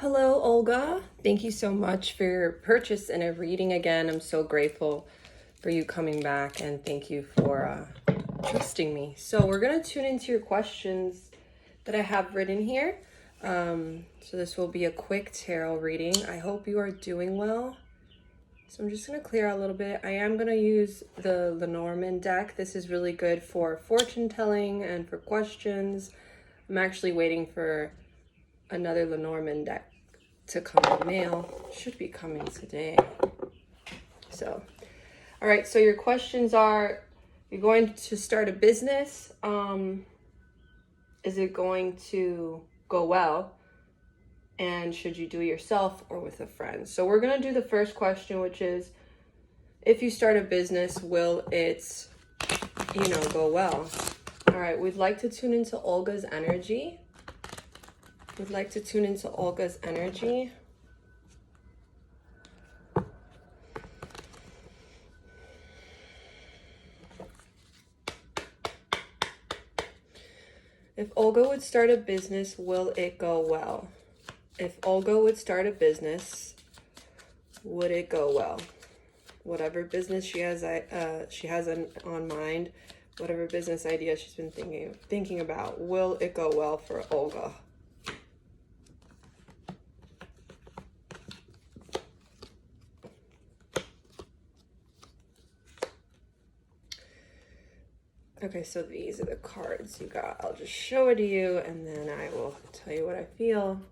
Hello, Olga. Thank you so much for your purchase and a reading again. I'm so grateful for you coming back and thank you for trusting me. So we're going to tune into your questions that I have written here. So this will be a quick tarot reading. I hope you are doing well. So I'm just going to clear out a little bit. I am going to use the Lenormand deck. This is really good for fortune telling and for questions. I'm actually waiting for another Lenormand deck to come in mail. Should be coming today. So, all right. So your questions are: you're going to start a business. Is it going to go well? And should you do it yourself or with a friend? So we're gonna do the first question, which is: if you start a business, will it, go well? All right. We'd like to tune into Olga's energy. We'd like to tune into Olga's energy. If Olga would start a business, will it go well? If Olga would start a business, would it go well? Whatever business she has on mind, whatever business idea she's been thinking about, will it go well for Olga? Okay, so these are the cards you got. I'll just show it to you and then I will tell you what I feel.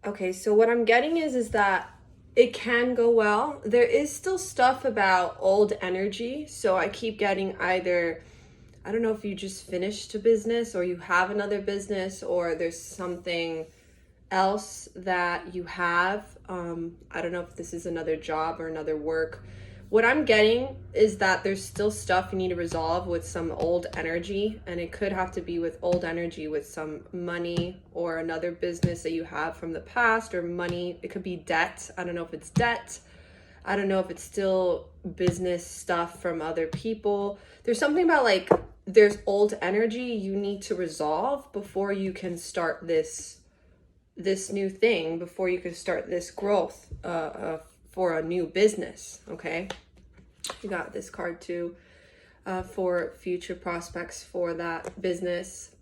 Okay, so what I'm getting is that it can go well. There is still stuff about old energy. So I keep getting either, I don't know if you just finished a business or you have another business or there's something else that you have. I don't know if this is another job or another work. What I'm getting is that there's still stuff you need to resolve with some old energy, and it could have to be with old energy with some money or another business that you have from the past, or money. It could be debt. I don't know if it's debt. I don't know if it's still business stuff from other people. There's something about like there's old energy you need to resolve before you can start this new thing, before you can start this growth for a new business. Okay, you got this card too, for future prospects for that business.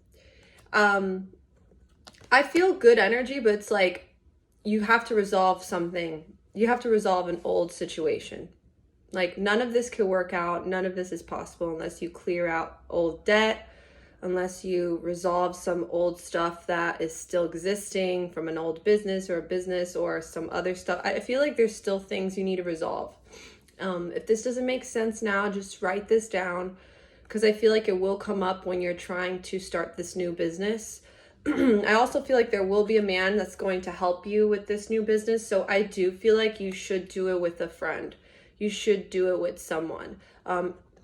I feel good energy, but it's like you have to resolve something. You have to resolve an old situation. Like none of this could work out. None of this is possible unless you clear out old debt, unless you resolve some old stuff that is still existing from an old business or a business or some other stuff. I feel like there's still things you need to resolve. If this doesn't make sense now, just write this down because I feel like it will come up when you're trying to start this new business. I also feel like there will be a man that's going to help you with this new business. So I do feel like you should do it with a friend. You should do it with someone.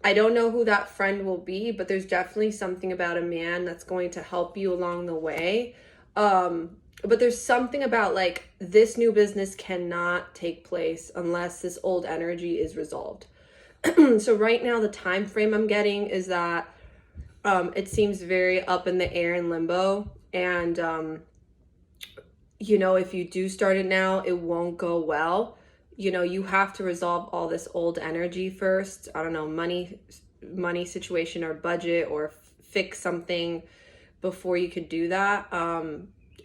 I don't know who that friend will be, but there's definitely something about a man that's going to help you along the way. But there's something about like this new business cannot take place unless this old energy is resolved. So right now, the time frame I'm getting is that it seems very up in the air and limbo. And, if you do start it now, it won't go well. You have to resolve all this old energy first. I don't know, money situation or budget or fix something before you could do that.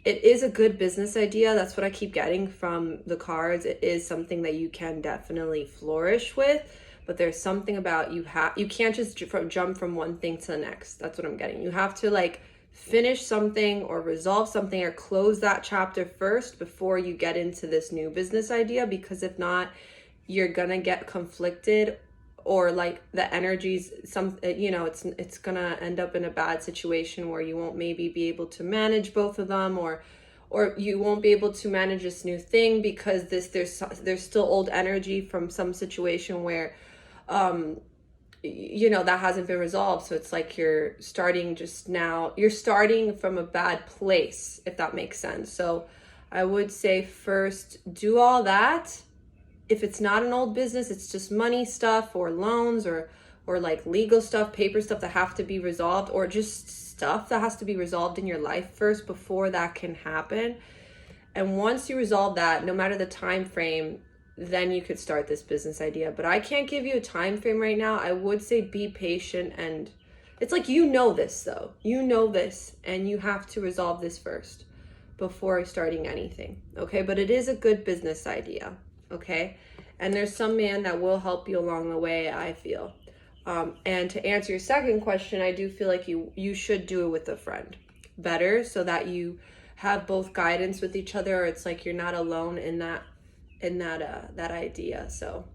It is a good business idea. That's what I keep getting from the cards. It is something that you can definitely flourish with, but there's something about you can't just jump from one thing to the next. That's what I'm getting. You have to like finish something or resolve something or close that chapter first before you get into this new business idea, because if not, you're gonna get conflicted, or like the energies, it's gonna end up in a bad situation where you won't maybe be able to manage both of them, or you won't be able to manage this new thing because there's still old energy from some situation where that hasn't been resolved. So it's like you're starting from a bad place, if that makes sense. So I would say first do all that. If it's not an old business, it's just money stuff or loans or like legal stuff, paper stuff that have to be resolved, or just stuff that has to be resolved in your life first before that can happen. And once you resolve that, no matter the time frame, then you could start this business idea. But I can't give you a time frame right now. I would say be patient, and it's like, you know this though. You know this, and you have to resolve this first before starting anything, okay? But it is a good business idea, okay? And there's some man that will help you along the way, I feel. And to answer your second question, I do feel like you should do it with a friend better, so that you have both guidance with each other. Or it's like you're not alone in that idea. So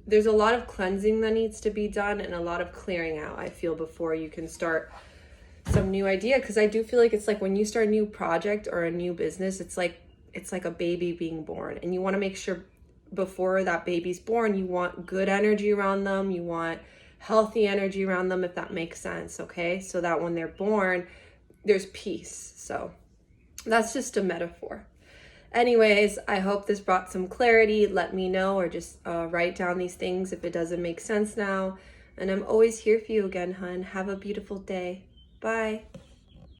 there's a lot of cleansing that needs to be done, and a lot of clearing out, I feel, before you can start some new idea. Because I do feel like it's like when you start a new project or a new business, it's like a baby being born, and you want to make sure before that baby's born, you want good energy around them, you want healthy energy around them, if that makes sense, okay? So that when they're born, there's peace. So that's just a metaphor. Anyways, I hope this brought some clarity. Let me know, or just write down these things if it doesn't make sense now. And I'm always here for you again, hun. Have a beautiful day. Bye.